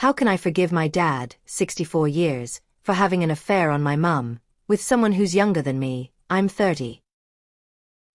How can I forgive my dad, 64 years, for having an affair on my mum, with someone who's younger than me? I'm 30.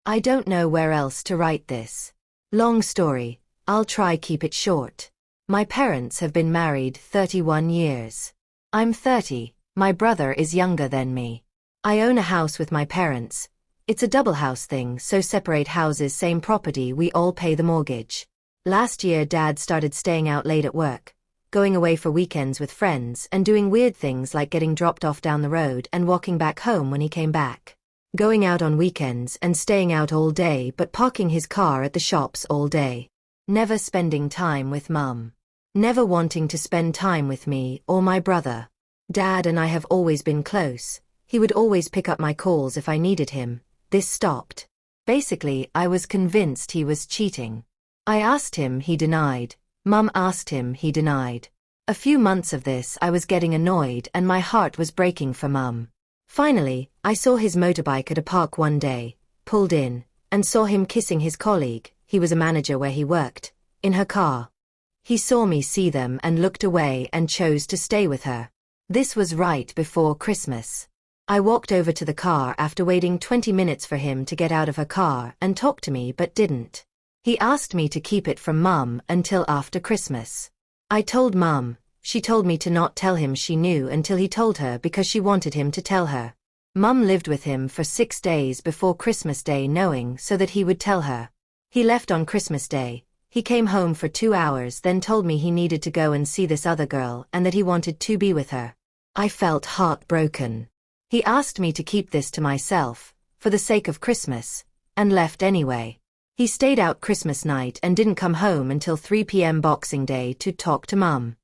I don't know where else to write this. Long story, I'll try keep it short. My parents have been married 31 years. I'm 30, my brother is younger than me. I own a house with my parents. It's a double house thing, so separate houses, same property, we all pay the mortgage. Last year Dad started staying out late at work, going away for weekends with friends and doing weird things like getting dropped off down the road and walking back home when he came back. Going out on weekends and staying out all day but parking his car at the shops all day. Never spending time with Mum. Never wanting to spend time with me or my brother. Dad and I have always been close. He would always pick up my calls if I needed him. This stopped. Basically, I was convinced he was cheating. I asked him, he denied. Mum asked him, he denied. A few months of this I was getting annoyed and my heart was breaking for Mum. Finally, I saw his motorbike at a park one day, pulled in, and saw him kissing his colleague, he was a manager where he worked, in her car. He saw me see them and looked away and chose to stay with her. This was right before Christmas. I walked over to the car after waiting 20 minutes for him to get out of her car and talk to me but didn't. He asked me to keep it from Mum until after Christmas. I told Mum. She told me to not tell him she knew until he told her because she wanted him to tell her. Mum lived with him for 6 days before Christmas Day knowing so that he would tell her. He left on Christmas Day. He came home for 2 hours then told me he needed to go and see this other girl and that he wanted to be with her. I felt heartbroken. He asked me to keep this to myself, for the sake of Christmas, and left anyway. He stayed out Christmas night and didn't come home until 3 p.m. Boxing Day to talk to Mum.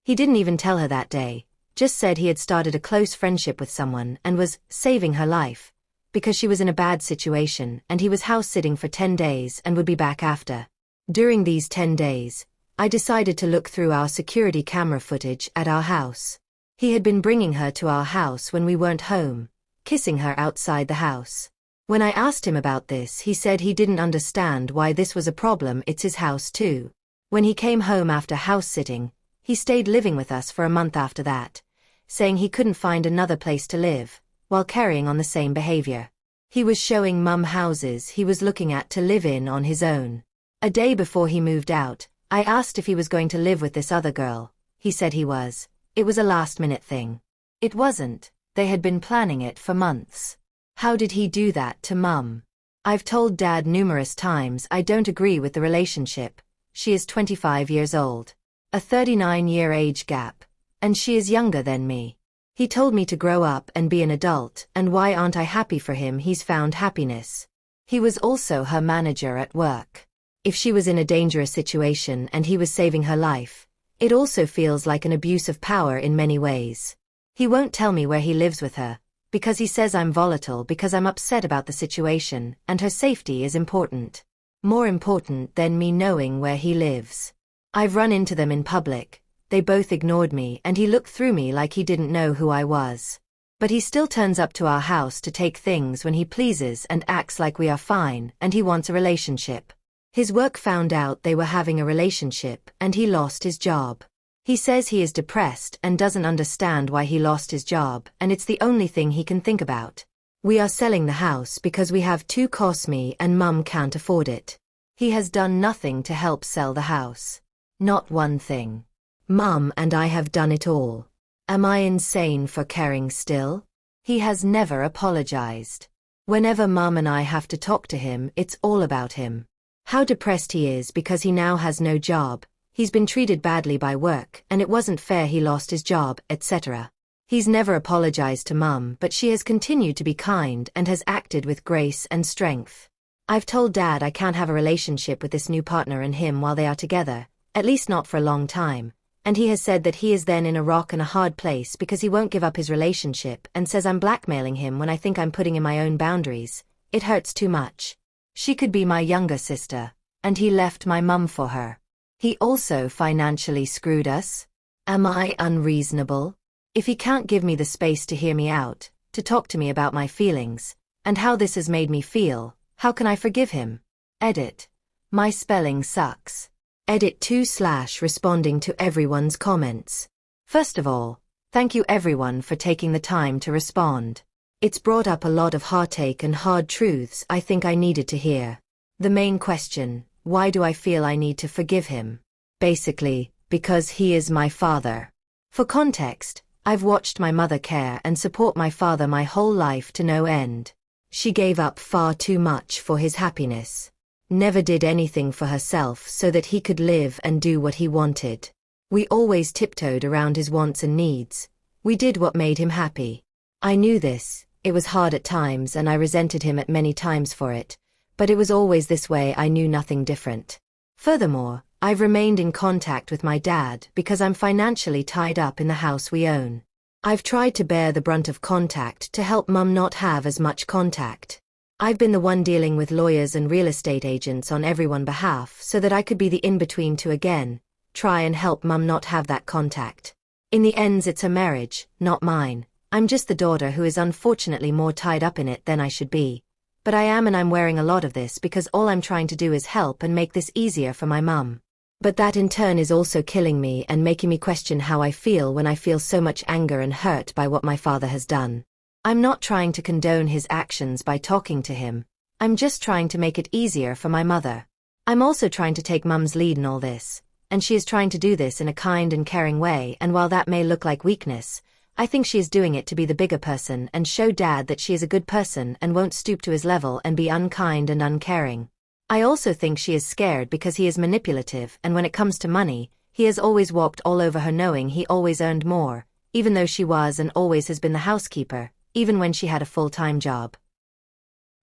He didn't even tell her that day, just said he had started a close friendship with someone and was saving her life, because she was in a bad situation and he was house-sitting for 10 days and would be back after. During these 10 days, I decided to look through our security camera footage at our house. He had been bringing her to our house when we weren't home, kissing her outside the house. When I asked him about this, he said he didn't understand why this was a problem, it's his house too. When he came home after house-sitting, he stayed living with us for a month after that, saying he couldn't find another place to live, while carrying on the same behavior. He was showing Mum houses he was looking at to live in on his own. A day before he moved out, I asked if he was going to live with this other girl. He said he was. It was a last-minute thing. It wasn't. They had been planning it for months. How did he do that to Mum? I've told Dad numerous times I don't agree with the relationship. She is 25 years old. A 39-year age gap. And she is younger than me. He told me to grow up and be an adult, and why aren't I happy for him? He's found happiness. He was also her manager at work. If she was in a dangerous situation and he was saving her life, it also feels like an abuse of power in many ways. He won't tell me where he lives with her, because he says I'm volatile because I'm upset about the situation, and her safety is important. More important than me knowing where he lives. I've run into them in public. They both ignored me and he looked through me like he didn't know who I was. But he still turns up to our house to take things when he pleases and acts like we are fine and he wants a relationship. His work found out they were having a relationship and he lost his job. He says he is depressed and doesn't understand why he lost his job and it's the only thing he can think about. We are selling the house because we have 2 costs, me and Mum can't afford it. He has done nothing to help sell the house. Not one thing. Mum and I have done it all. Am I insane for caring still? He has never apologized. Whenever Mum and I have to talk to him, it's all about him. How depressed he is because he now has no job, he's been treated badly by work and it wasn't fair he lost his job, etc. He's never apologized to Mum, but she has continued to be kind and has acted with grace and strength. I've told Dad I can't have a relationship with this new partner and him while they are together, at least not for a long time, and he has said that he is then in a rock and a hard place because he won't give up his relationship and says I'm blackmailing him when I think I'm putting in my own boundaries. It hurts too much. She could be my younger sister, and he left my Mum for her. He also financially screwed us. Am I unreasonable? If he can't give me the space to hear me out, to talk to me about my feelings, and how this has made me feel, how can I forgive him? Edit. My spelling sucks. Edit 2/responding to everyone's comments. First of all, thank you everyone for taking the time to respond. It's brought up a lot of heartache and hard truths I think I needed to hear. The main question, why do I feel I need to forgive him? Basically, because he is my father. For context, I've watched my mother care and support my father my whole life to no end. She gave up far too much for his happiness. Never did anything for herself so that he could live and do what he wanted. We always tiptoed around his wants and needs. We did what made him happy. I knew this. It was hard at times and I resented him at many times for it. But it was always this way. I knew nothing different. Furthermore, I've remained in contact with my dad because I'm financially tied up in the house we own. I've tried to bear the brunt of contact to help Mum not have as much contact. I've been the one dealing with lawyers and real estate agents on everyone's behalf so that I could be the in-between to again try and help Mum not have that contact. In the ends it's her marriage, not mine. I'm just the daughter who is unfortunately more tied up in it than I should be. But I am, and I'm wearing a lot of this because all I'm trying to do is help and make this easier for my mum. But that in turn is also killing me and making me question how I feel when I feel so much anger and hurt by what my father has done. I'm not trying to condone his actions by talking to him. I'm just trying to make it easier for my mother. I'm also trying to take Mum's lead in all this, and she is trying to do this in a kind and caring way, and while that may look like weakness, I think she is doing it to be the bigger person and show Dad that she is a good person and won't stoop to his level and be unkind and uncaring. I also think she is scared because he is manipulative, and when it comes to money, he has always walked all over her knowing he always earned more, even though she was and always has been the housekeeper, even when she had a full-time job.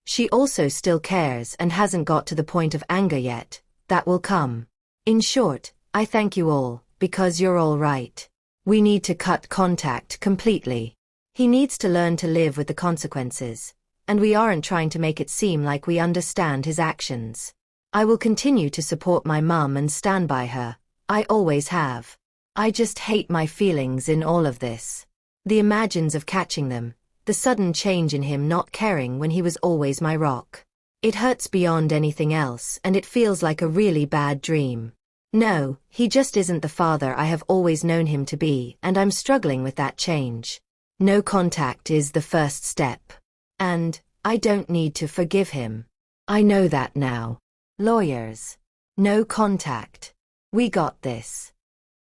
She also still cares and hasn't got to the point of anger yet. That will come. In short, I thank you all, because you're all right. We need to cut contact completely. He needs to learn to live with the consequences, and we aren't trying to make it seem like we understand his actions. I will continue to support my mum and stand by her. I always have. I just hate my feelings in all of this. The imagines of catching them, the sudden change in him not caring when he was always my rock. It hurts beyond anything else, and it feels like a really bad dream. No, he just isn't the father I have always known him to be, and I'm struggling with that change. No contact is the first step. And I don't need to forgive him. I know that now. Lawyers. No contact. We got this.